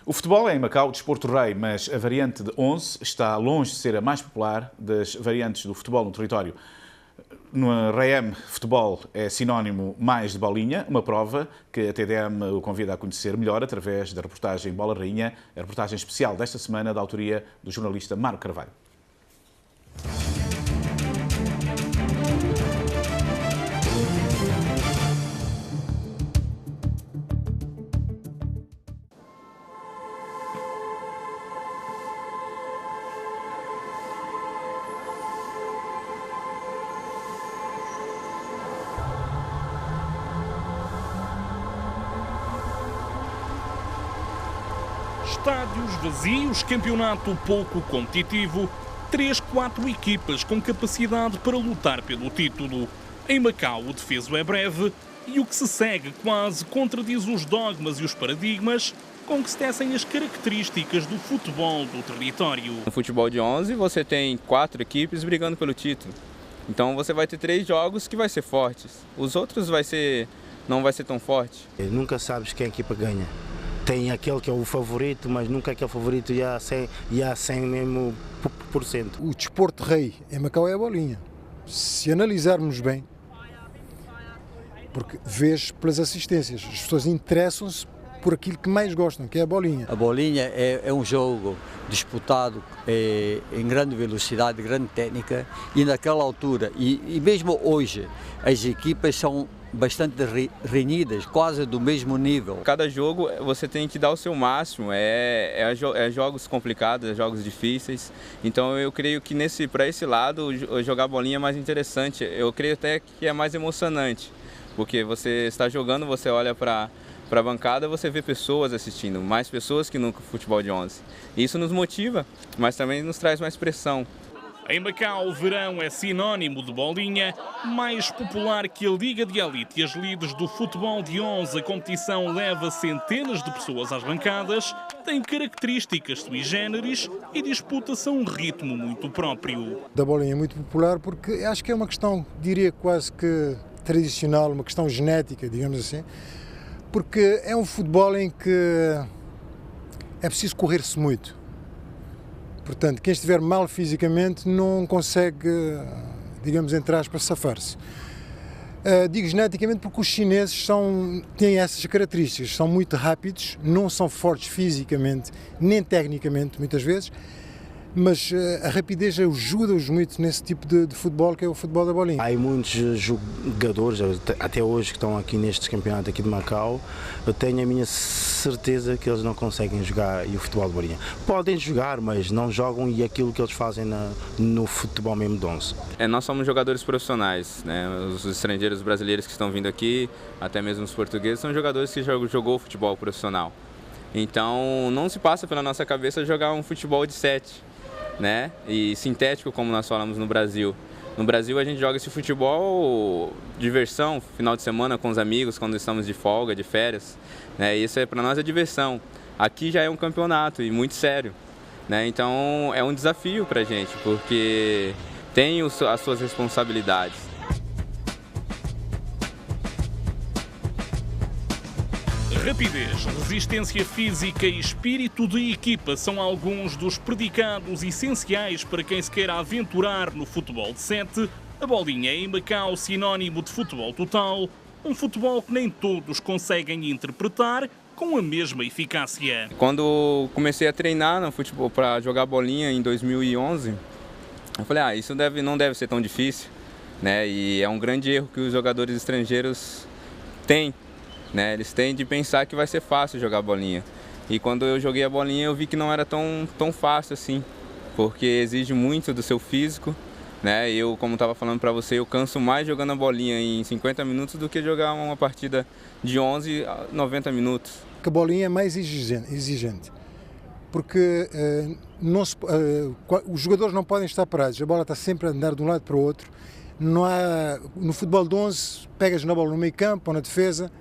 O futebol é em Macau o desporto rei, mas a variante de 11 está longe de ser a mais popular das variantes do futebol no território. No REM, futebol é sinónimo mais de bolinha, uma prova que a TDM o convida a conhecer melhor através da reportagem Bola Rainha, a reportagem especial desta semana da autoria do jornalista Marco Carvalho. Estádios vazios, campeonato pouco competitivo, 3-4 equipas com capacidade para lutar pelo título. Em Macau o defeso é breve e o que se segue quase contradiz os dogmas e os paradigmas com que se tecem as características do futebol do território. No futebol de 11 você tem 4 equipes brigando pelo título. Então você vai ter 3 jogos que vai ser fortes. Os outros não vai ser tão forte. Nunca sabes quem a equipa ganha. Tem aquele que é o favorito, mas nunca aquele favorito já a 100 mesmo por cento. O desporto rei em Macau é a bolinha. Se analisarmos bem, porque vês pelas assistências, as pessoas interessam-se por aquilo que mais gostam, que é a bolinha. A bolinha é um jogo disputado em grande velocidade, grande técnica, e naquela altura, e mesmo hoje, as equipas são bastante renhidas, quase do mesmo nível. Cada jogo você tem que dar o seu máximo, é jogos complicados, é jogos difíceis. Então eu creio que para esse lado jogar bolinha é mais interessante. Eu creio até que é mais emocionante, porque você está jogando, você olha para a bancada, você vê pessoas assistindo, mais pessoas que no futebol de 11. Isso nos motiva, mas também nos traz mais pressão. Em Macau, o verão é sinónimo de bolinha, mais popular que a Liga de Elite e as lides do futebol de 11. A competição leva centenas de pessoas às bancadas, tem características sui generis e disputa-se a um ritmo muito próprio. Da bolinha é muito popular porque acho que é uma questão, diria quase que tradicional, uma questão genética, digamos assim, porque é um futebol em que é preciso correr-se muito. Portanto, quem estiver mal fisicamente não consegue, digamos, entre aspas, safar-se. Digo geneticamente porque os chineses têm essas características, são muito rápidos, não são fortes fisicamente, nem tecnicamente, muitas vezes, mas a rapidez ajuda-os muito nesse tipo de futebol, que é o futebol da bolinha. Há muitos jogadores, até hoje, que estão aqui neste campeonato aqui de Macau. Eu tenho a minha certeza que eles não conseguem jogar o futebol de bolinha. Podem jogar, mas não jogam aquilo que eles fazem no futebol mesmo de 11. Nós somos jogadores profissionais, né? Os estrangeiros brasileiros que estão vindo aqui, até mesmo os portugueses, são jogadores que jogou futebol profissional. Então não se passa pela nossa cabeça jogar um futebol de 7. Né? E sintético, como nós falamos no Brasil. No Brasil a gente joga esse futebol diversão, final de semana com os amigos, quando estamos de folga, de férias, né? Isso para nós é diversão. Aqui já é um campeonato e muito sério, né? Então é um desafio para a gente, porque tem as suas responsabilidades. Rapidez, resistência física e espírito de equipa são alguns dos predicados essenciais para quem se queira aventurar no futebol de 7. A bolinha é em Macau sinónimo de futebol total, um futebol que nem todos conseguem interpretar com a mesma eficácia. Quando comecei a treinar no futebol para jogar bolinha em 2011, eu falei, isso não deve ser tão difícil, né? E é um grande erro que os jogadores estrangeiros têm. Né, eles têm de pensar que vai ser fácil jogar bolinha. E quando eu joguei a bolinha eu vi que não era tão fácil assim, porque exige muito do seu físico, né? Eu, como estava falando para você, eu canso mais jogando a bolinha em 50 minutos do que jogar uma partida de 11 a 90 minutos. A bolinha é mais exigente, porque os jogadores não podem estar parados, a bola está sempre a andar de um lado para o outro. Não há, no futebol de 11, pegas na bola no meio campo ou na defesa,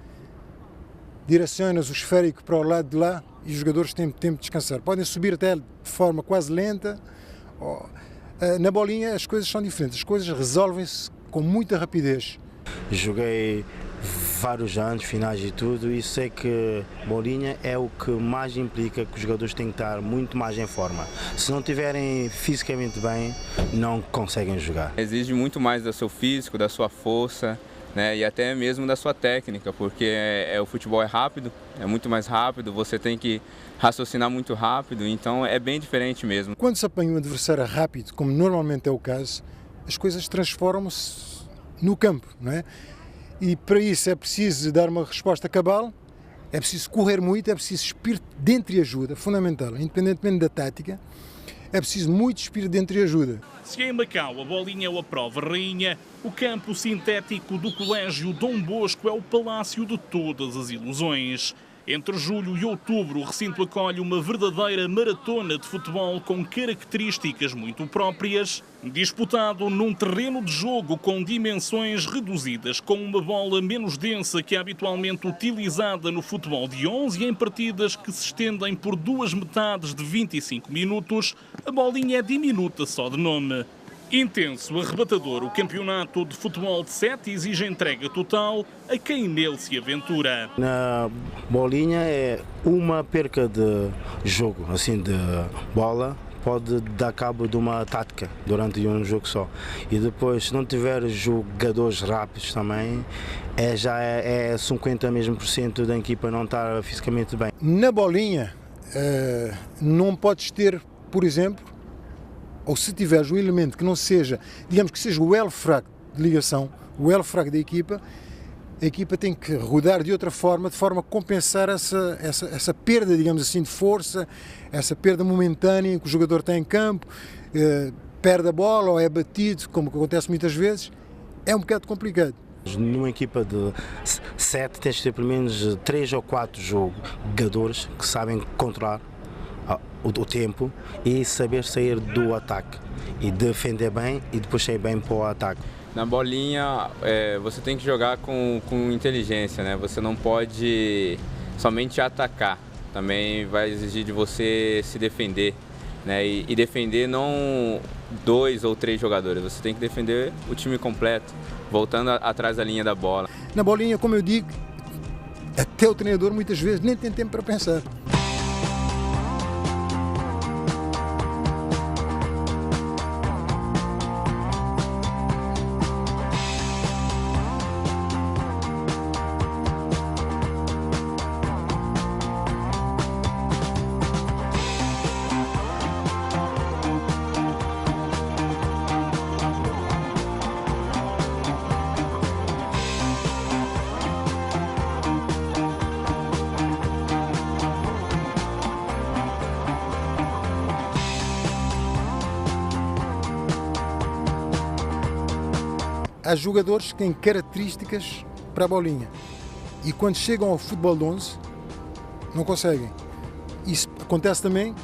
direcionas o esférico para o lado de lá e os jogadores têm tempo de descansar. Podem subir até de forma quase lenta. Na bolinha as coisas são diferentes, as coisas resolvem-se com muita rapidez. Joguei vários anos, finais e tudo, e sei que bolinha é o que mais implica que os jogadores têm que estar muito mais em forma. Se não estiverem fisicamente bem, não conseguem jogar. Exige muito mais do seu físico, da sua força, né, e até mesmo da sua técnica, porque o futebol é rápido, é muito mais rápido, você tem que raciocinar muito rápido, então é bem diferente mesmo. Quando se apanha um adversário rápido, como normalmente é o caso, as coisas transformam-se no campo, não é? E para isso é preciso dar uma resposta cabal, é preciso correr muito, é preciso espírito de entreajuda, fundamental, independentemente da tática, é preciso muito espírito de entreajuda. Se em Macau a bolinha é a prova rainha, o campo sintético do Colégio Dom Bosco é o palácio de todas as ilusões. Entre julho e outubro, o recinto acolhe uma verdadeira maratona de futebol com características muito próprias, disputado num terreno de jogo com dimensões reduzidas, com uma bola menos densa que é habitualmente utilizada no futebol de 11 e em partidas que se estendem por duas metades de 25 minutos, a bolinha é diminuta só de nome. Intenso, arrebatador, o campeonato de futebol de 7 exige entrega total a quem nele se aventura. Na bolinha é uma perca de jogo, assim, de bola, pode dar cabo de uma tática durante um jogo só. E depois, se não tiver jogadores rápidos também, já é 50% mesmo da equipa não estar fisicamente bem. Na bolinha, não podes ter, por exemplo, ou se tiveres um elemento que não seja, digamos que seja o elo fraco de ligação, o elo fraco da equipa, a equipa tem que rodar de outra forma, de forma a compensar essa perda, digamos assim, de força, essa perda momentânea que o jogador tem em campo, perde a bola ou é batido, como acontece muitas vezes, é um bocado complicado. Numa equipa de 7 tens de ter pelo menos 3 ou 4 jogadores que sabem controlar o tempo e saber sair do ataque e defender bem e depois sair bem para o ataque. Na bolinha você tem que jogar com inteligência, né? Você não pode somente atacar, também vai exigir de você se defender, né? E defender não 2 ou 3 jogadores, você tem que defender o time completo, voltando atrás da linha da bola. Na bolinha, como eu digo, até o treinador muitas vezes nem tem tempo para pensar. Há jogadores que têm características para a bolinha e quando chegam ao futebol de 11 não conseguem. Isso acontece também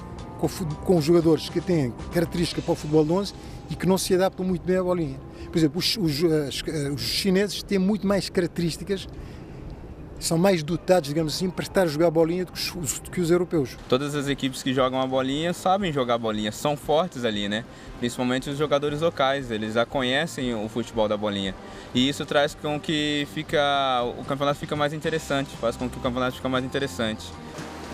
com os jogadores que têm características para o futebol de 11 e que não se adaptam muito bem à bolinha. Por exemplo, os chineses têm muito mais características, são mais dotados, digamos assim, para estar a jogar a bolinha do que os europeus. Todas as equipes que jogam a bolinha sabem jogar a bolinha, são fortes ali, né? Principalmente os jogadores locais, eles já conhecem o futebol da bolinha. E isso traz com que o campeonato fica mais interessante, faz com que o campeonato fique mais interessante.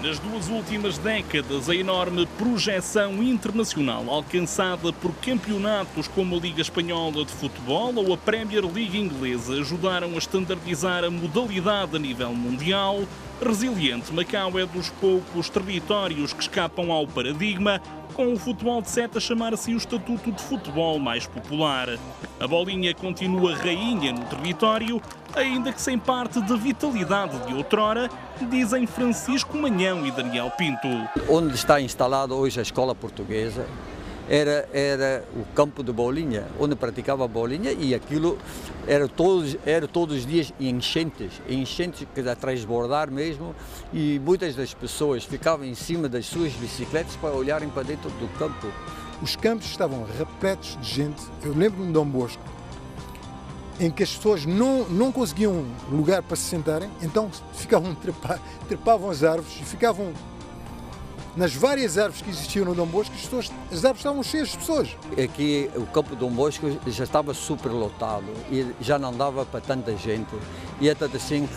Nas duas últimas décadas, a enorme projeção internacional alcançada por campeonatos como a Liga Espanhola de Futebol ou a Premier League inglesa ajudaram a estandardizar a modalidade a nível mundial. Resiliente, Macau é dos poucos territórios que escapam ao paradigma, com o futebol de 7 a chamar-se o estatuto de futebol mais popular. A bolinha continua rainha no território, ainda que sem parte da vitalidade de outrora, dizem Francisco Manhão e Daniel Pinto. Onde está instalada hoje a escola portuguesa era o campo de bolinha, onde praticava a bolinha, e aquilo era todos os dias enchentes que a transbordar mesmo, e muitas das pessoas ficavam em cima das suas bicicletas para olharem para dentro do campo. Os campos estavam repletos de gente. Eu lembro-me de Dom Bosco, em que as pessoas não conseguiam lugar para se sentarem, então ficavam trepavam as árvores e ficavam nas várias árvores que existiam no Dom Bosco, as árvores estavam cheias de pessoas. Aqui o campo Dom Bosco já estava superlotado e já não dava para tanta gente. E é tanto assim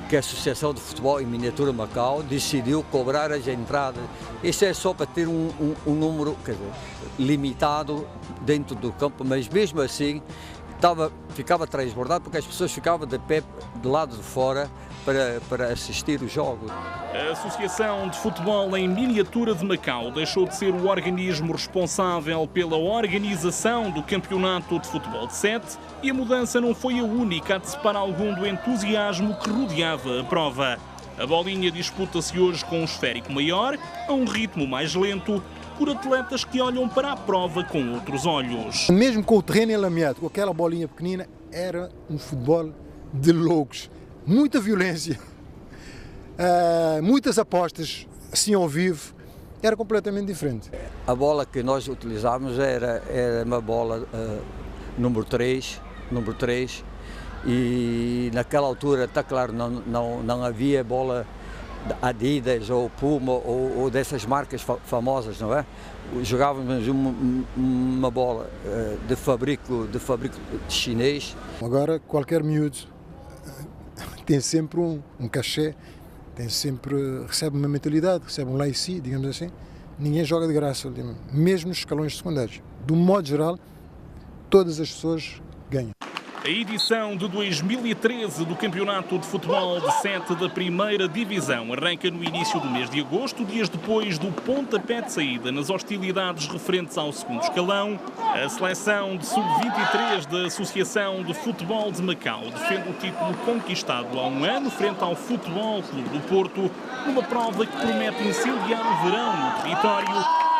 que a Associação de Futebol em Miniatura Macau decidiu cobrar as entradas. Isso é só para ter um número, quer dizer, limitado dentro do campo, mas mesmo assim ficava transbordado porque as pessoas ficavam de pé do lado de fora para assistir os jogos. A Associação de Futebol em Miniatura de Macau deixou de ser o organismo responsável pela organização do Campeonato de Futebol de 7 e a mudança não foi a única a dissipar algum do entusiasmo que rodeava a prova. A bolinha disputa-se hoje com um esférico maior, a um ritmo mais lento, por atletas que olham para a prova com outros olhos. Mesmo com o terreno enlameado, com aquela bolinha pequenina, era um futebol de loucos. Muita violência, muitas apostas, assim ao vivo, era completamente diferente. A bola que nós utilizávamos era uma bola número 3, e naquela altura, está claro, não havia bola Adidas ou Puma ou dessas marcas famosas, não é? Jogávamos uma bola de fabrico chinês. Agora qualquer miúdo tem sempre um cachê, recebe uma mentalidade, recebe um laici, digamos assim. Ninguém joga de graça, mesmo nos escalões secundários. De um modo geral, todas as pessoas ganham. A edição de 2013 do Campeonato de Futebol de 7 da Primeira Divisão arranca no início do mês de agosto, dias depois do pontapé de saída nas hostilidades referentes ao segundo escalão. A seleção de sub-23 da Associação de Futebol de Macau defende o título conquistado há um ano frente ao Futebol Clube do Porto, numa prova que promete incendiar o verão no território.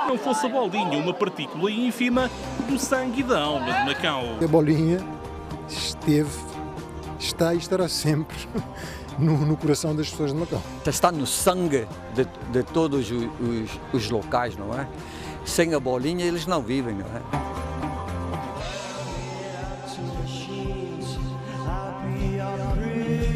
Não fosse a bolinha uma partícula ínfima do sangue e da alma de Macau. A bolinha está e estará sempre no coração das pessoas de Macau. Está no sangue de todos os locais, não é? Sem a bolinha eles não vivem, não é? I'll be your